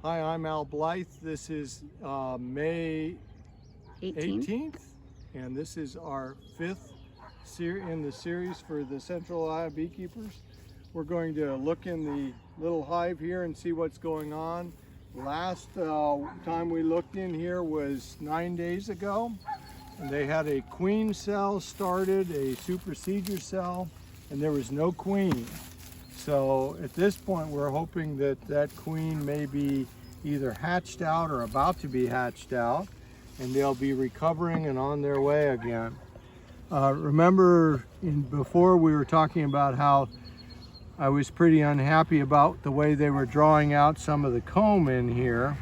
Hi, I'm Al Blythe. This is May 18th, and this is our fifth in the series for the Central Ohio beekeepers. We're going to look in the little hive here and see what's going on. Last time we looked in here was 9 days ago, and they had a queen cell started, a supersedure cell, and there was no queen. So at this point, we're hoping that that queen may be either hatched out or about to be hatched out, and they'll be recovering and on their way again. Remember before we were talking about how I was pretty unhappy about the way they were drawing out some of the comb in here,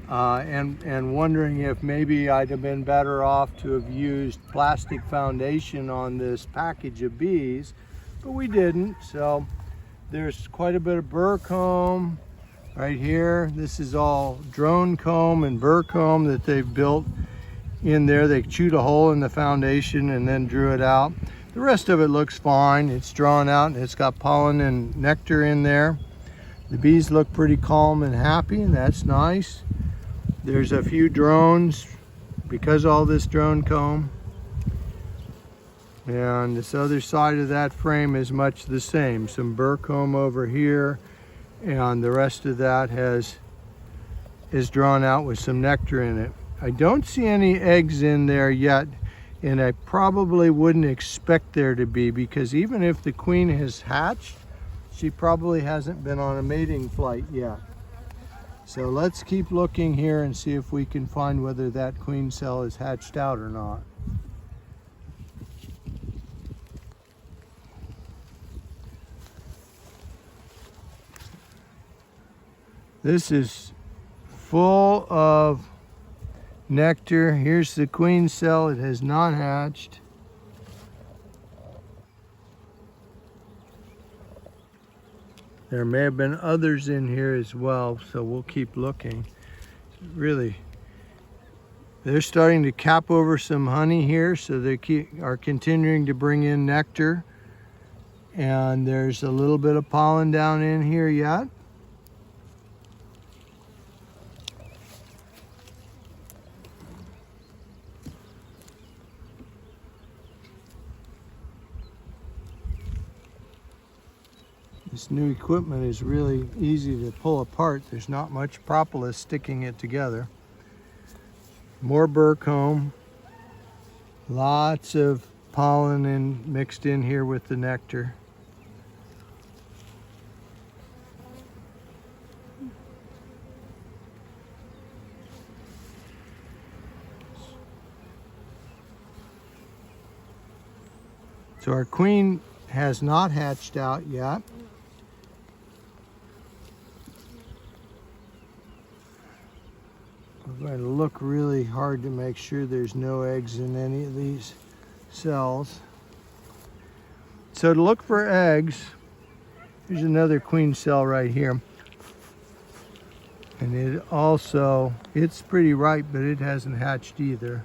and wondering if maybe I'd have been better off to have used plastic foundation on this package of bees. But we didn't, so there's quite a bit of burr comb right here. This is all drone comb and burr comb that they've built in there. They chewed a hole in the foundation and then drew it out. The rest of it looks fine. It's drawn out and it's got pollen and nectar in there. The bees look pretty calm and happy, and that's nice. There's a few drones because of all this drone comb. And this other side of that frame is much the same. Some burr comb over here, and the rest of that is drawn out with some nectar in it. I don't see any eggs in there yet, and I probably wouldn't expect there to be, because even if the queen has hatched, she probably hasn't been on a mating flight yet. So let's keep looking here and see if we can find whether that queen cell is hatched out or not. This is full of nectar. Here's the queen cell. It has not hatched. There may have been others in here as well, so we'll keep looking. Really, they're starting to cap over some honey here, so they are continuing to bring in nectar. And there's a little bit of pollen down in here yet. This new equipment is really easy to pull apart. There's not much propolis sticking it together. More burr comb. Lots of pollen mixed in here with the nectar. So our queen has not hatched out yet. We're going to look really hard to make sure there's no eggs in any of these cells. So to look for eggs, here's another queen cell right here. And it's pretty ripe, but it hasn't hatched either.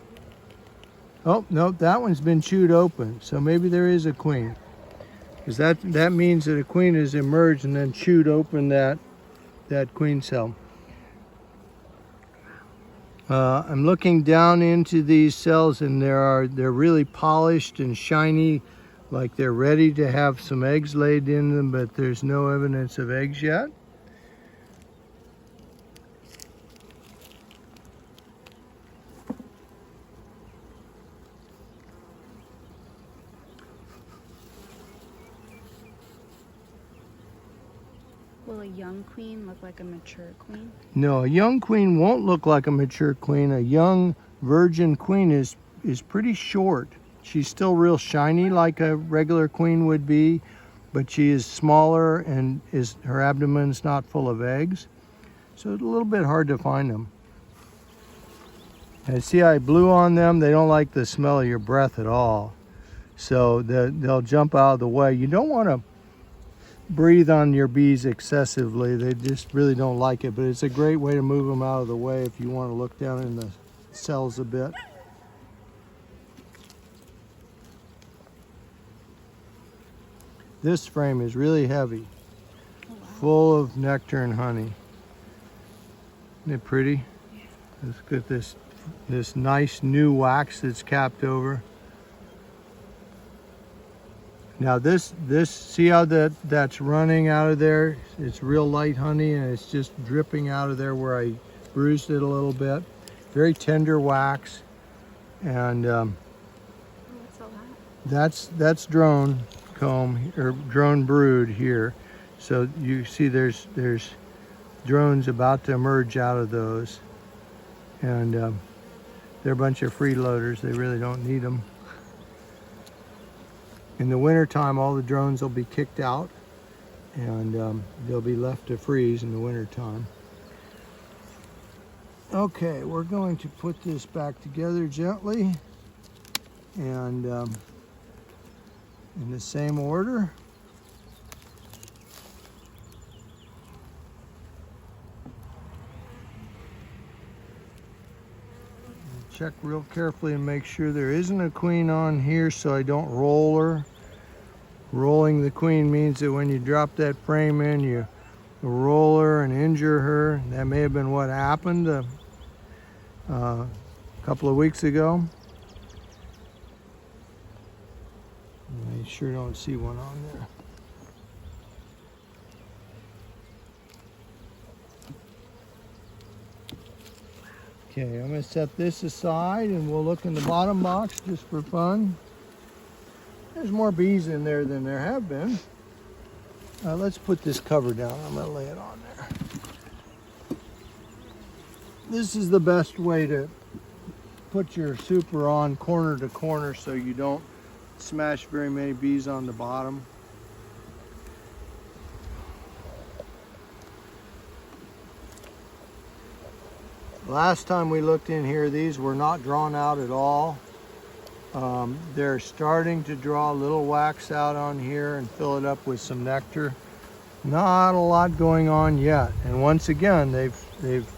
Oh, no, that one's been chewed open. So maybe there is a queen. Because that means that a queen has emerged and then chewed open that queen cell. I'm looking down into these cells, and they're really polished and shiny, like they're ready to have some eggs laid in them, but there's no evidence of eggs yet. Will a young queen look like a mature queen? No, a young queen won't look like a mature queen. A young virgin queen is pretty short. She's still real shiny like a regular queen would be, but she is smaller and her abdomen's not full of eggs. So it's a little bit hard to find them. And see, I blew on them. They don't like the smell of your breath at all. So they'll jump out of the way. You don't want to breathe on your bees excessively. They just really don't like it, but it's a great way to move them out of the way if you want to look down in the cells a bit. This frame is really heavy, full of nectar and honey. Isn't it pretty? Let's get this nice new wax that's capped over. Now this see how that's running out of there? It's real light honey and it's just dripping out of there where I bruised it a little bit. Very tender wax, and What's all that? that's drone comb or drone brood here. So you see there's drones about to emerge out of those, and they're a bunch of freeloaders. They really don't need them. In the wintertime, all the drones will be kicked out, and they'll be left to freeze in the wintertime. Okay, we're going to put this back together gently, and in the same order. Check real carefully and make sure there isn't a queen on here so I don't roll her. Rolling the queen means that when you drop that frame in, you roll her and injure her. That may have been what happened a couple of weeks ago. I sure don't see one on there. Okay, I'm going to set this aside and we'll look in the bottom box just for fun. There's more bees in there than there have been. Let's put this cover down. I'm going to lay it on there. This is the best way to put your super on corner to corner so you don't smash very many bees on the bottom. Last time we looked in here, these were not drawn out at all. They're starting to draw a little wax out on here and fill it up with some nectar. Not a lot going on yet. And once again, they've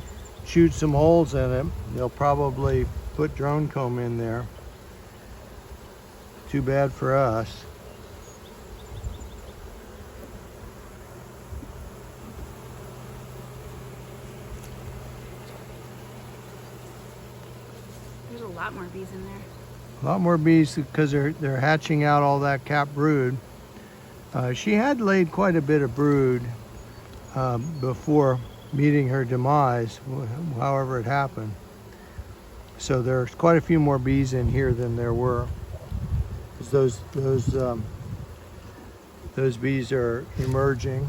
chewed some holes in it. They'll probably put drone comb in there. Too bad for us. There's a lot more bees in there. A lot more bees because they're hatching out all that capped brood. She had laid quite a bit of brood before meeting her demise, however it happened. So there's quite a few more bees in here than there were. 'Cause those bees are emerging.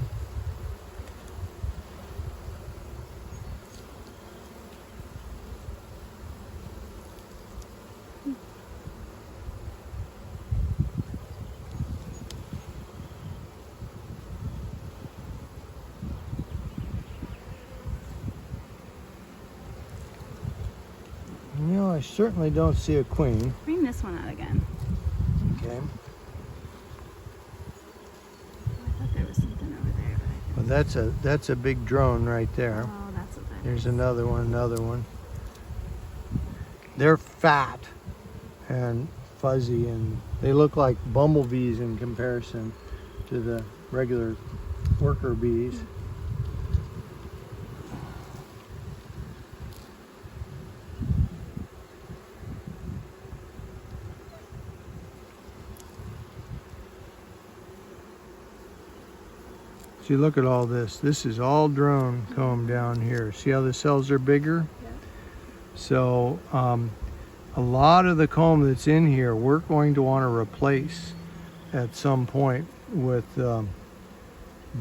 No, I certainly don't see a queen. Bring this one out again. Okay. I thought there was something over there, but I couldn't. Well, that's a big drone right there. Oh, that's what that There's is. another one. They're fat and fuzzy, and they look like bumblebees in comparison to the regular worker bees. See, look at all this. This is all drone comb down here. See how the cells are bigger? Yeah. So a lot of the comb that's in here, we're going to want to replace at some point with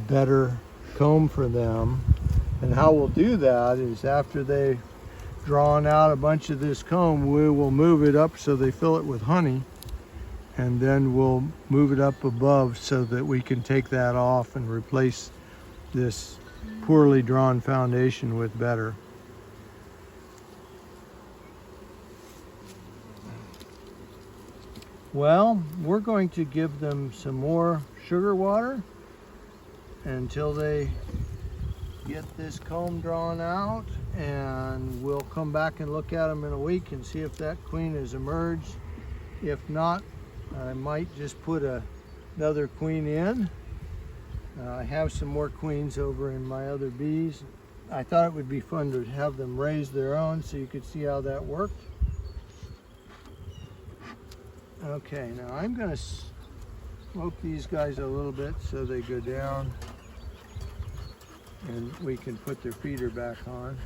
better comb for them. And how we'll do that is after they've drawn out a bunch of this comb, we will move it up so they fill it with honey. And then we'll move it up above so that we can take that off and replace this poorly drawn foundation with better. Well, we're going to give them some more sugar water until they get this comb drawn out, and we'll come back and look at them in a week and see if that queen has emerged. If not, I might just put another queen in. I have some more queens over in my other bees I thought it would be fun to have them raise their own so you could see how that worked. Okay, now I'm going to smoke these guys a little bit so they go down and we can put their feeder back on.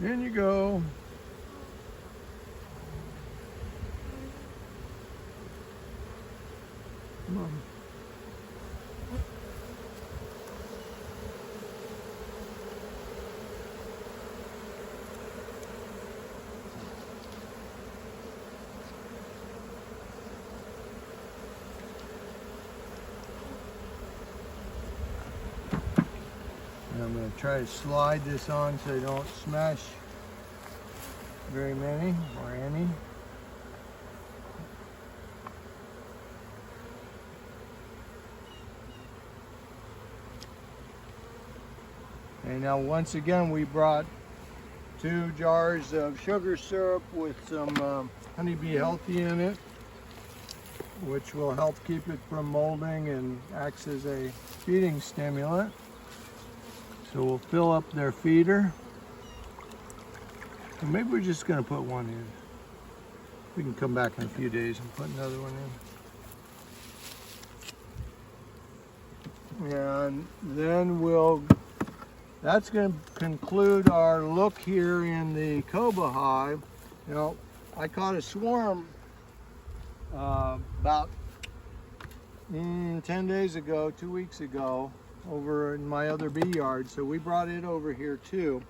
In you go. Come on. And I'm going to try to slide this on so they don't smash very many or any. And now once again we brought 2 jars of sugar syrup with some honeybee healthy in it, which will help keep it from molding and acts as a feeding stimulant. So we'll fill up their feeder. And maybe we're just going to put one in. We can come back in a few days and put another one in. And then that's going to conclude our look here in the Cobra hive. Now, I caught a swarm about 10 days ago, 2 weeks ago, over in my other bee yard. So we brought it over here too.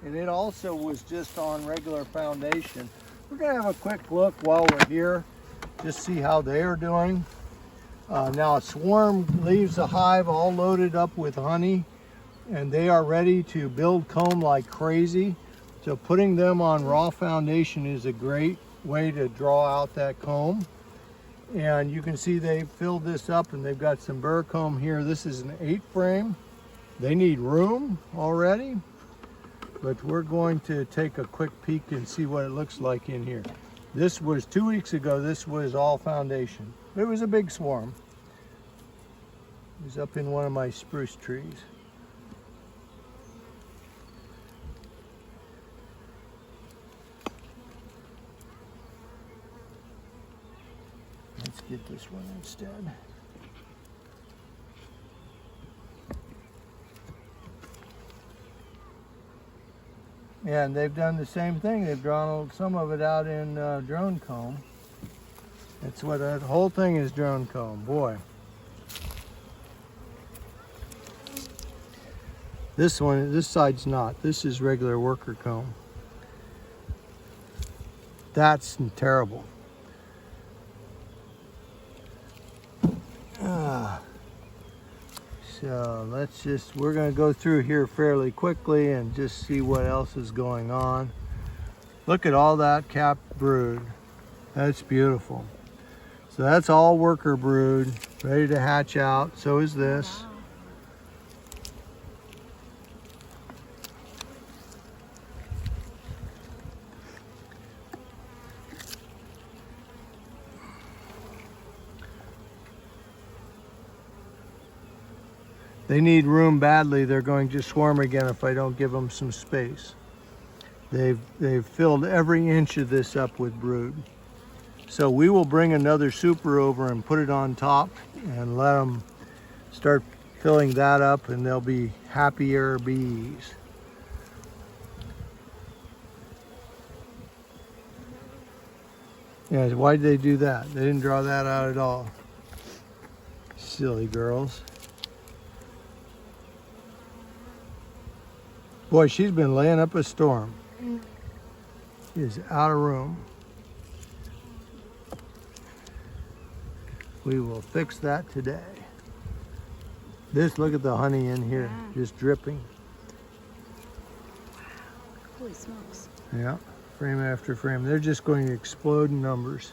And it also was just on regular foundation. We're going to have a quick look while we're here, just see how they are doing. Now a swarm leaves the hive all loaded up with honey, and they are ready to build comb like crazy. So putting them on raw foundation is a great way to draw out that comb. And you can see they filled this up and they've got some burr comb here. This is an 8 frame. They need room already, but we're going to take a quick peek and see what it looks like in here. This was 2 weeks ago. This was all foundation. It was a big swarm. It was up in one of my spruce trees. Let's get this one instead. And they've done the same thing. They've drawn some of it out in drone comb. That's what that whole thing is, drone comb. Boy. This one, this side's not. This is regular worker comb. That's terrible. So we're going to go through here fairly quickly and just see what else is going on. Look at all that capped brood. That's beautiful. So that's all worker brood, ready to hatch out. So is this. Wow. They need room badly. They're going to swarm again if I don't give them some space. They've filled every inch of this up with brood. So we will bring another super over and put it on top and let them start filling that up, and they'll be happier bees. Yeah, why did they do that? They didn't draw that out at all. Silly girls. Boy, she's been laying up a storm. She is out of room. We will fix that today. Look at the honey in here, just dripping. Holy smokes. Yeah, frame after frame. They're just going to explode in numbers.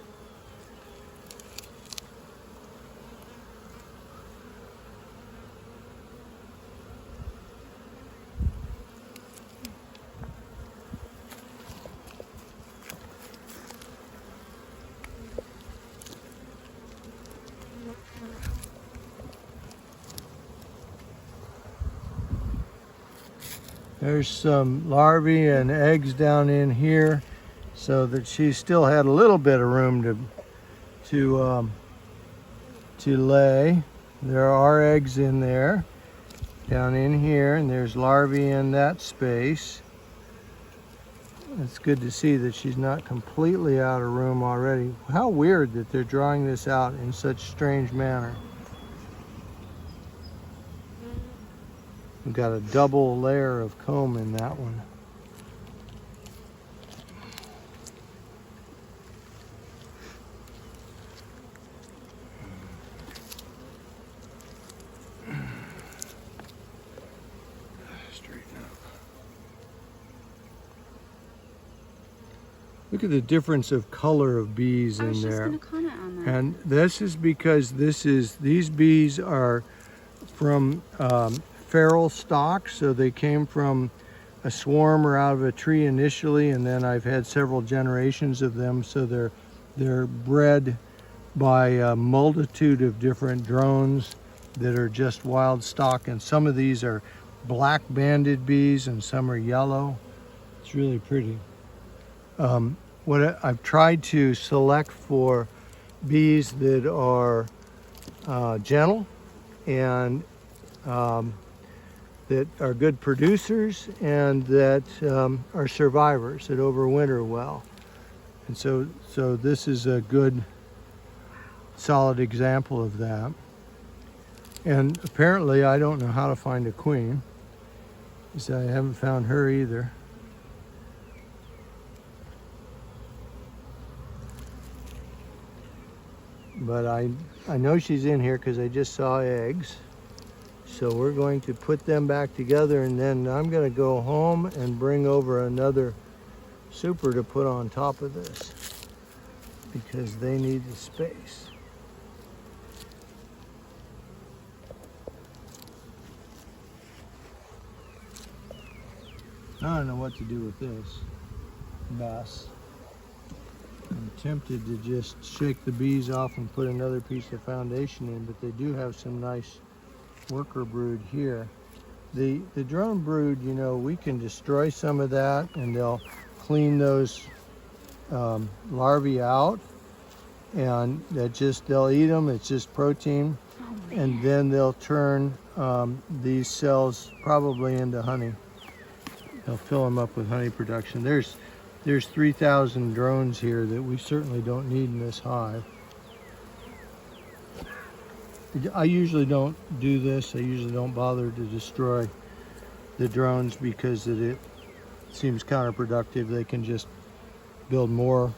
There's some larvae and eggs down in here, so that she still had a little bit of room to lay. There are eggs in there, down in here, and there's larvae in that space. It's good to see that she's not completely out of room already. How weird that they're drawing this out in such strange manner. We've got a double layer of comb in that one. Look at the difference of color of bees in there. I was just going to comment on that. And this is because these bees are from feral stock, so they came from a swarm or out of a tree initially, and then I've had several generations of them, so they're bred by a multitude of different drones that are just wild stock, and some of these are black banded bees and some are yellow. It's really pretty. What I've tried to select for bees that are gentle and that are good producers and that are survivors, that overwinter well. And so this is a good, solid example of that. And apparently I don't know how to find a queen, so I haven't found her either. But I know she's in here because I just saw eggs. So we're going to put them back together, and then I'm going to go home and bring over another super to put on top of this because they need the space. I don't know what to do with this mess. I'm tempted to just shake the bees off and put another piece of foundation in, but they do have some nice worker brood here. The drone brood, you know, we can destroy some of that and they'll clean those larvae out, and they'll eat them. It's just protein. Oh, and then they'll turn these cells probably into honey. They'll fill them up with honey production. There's 3,000 drones here that we certainly don't need in this hive. I usually don't do this. I usually don't bother to destroy the drones because it seems counterproductive. They can just build more.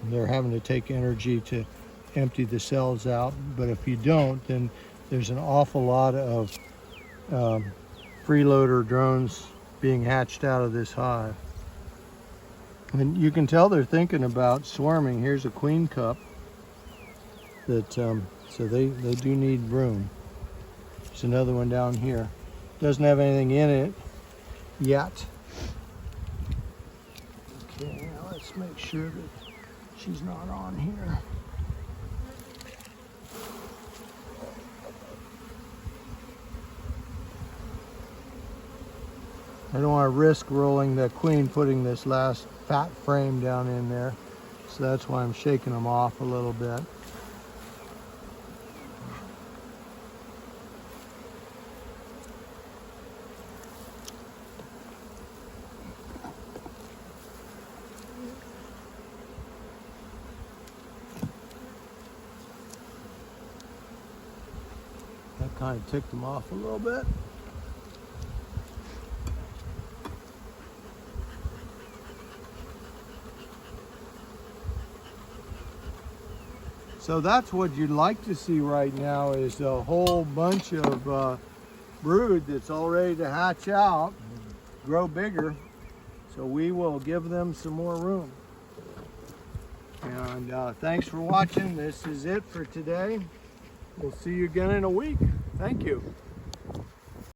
They're having to take energy to empty the cells out. But if you don't, then there's an awful lot of freeloader drones being hatched out of this hive. And you can tell they're thinking about swarming. Here's a queen cup that so they do need room. There's another one down here. Doesn't have anything in it yet. Okay, now let's make sure that she's not on here. I don't want to risk rolling the queen putting this last fat frame down in there, so that's why I'm shaking them off a little bit. That kind of ticked them off a little bit. So that's what you'd like to see right now, is a whole bunch of brood that's all ready to hatch out, grow bigger. So we will give them some more room. And thanks for watching. This is it for today. We'll see you again in a week. Thank you.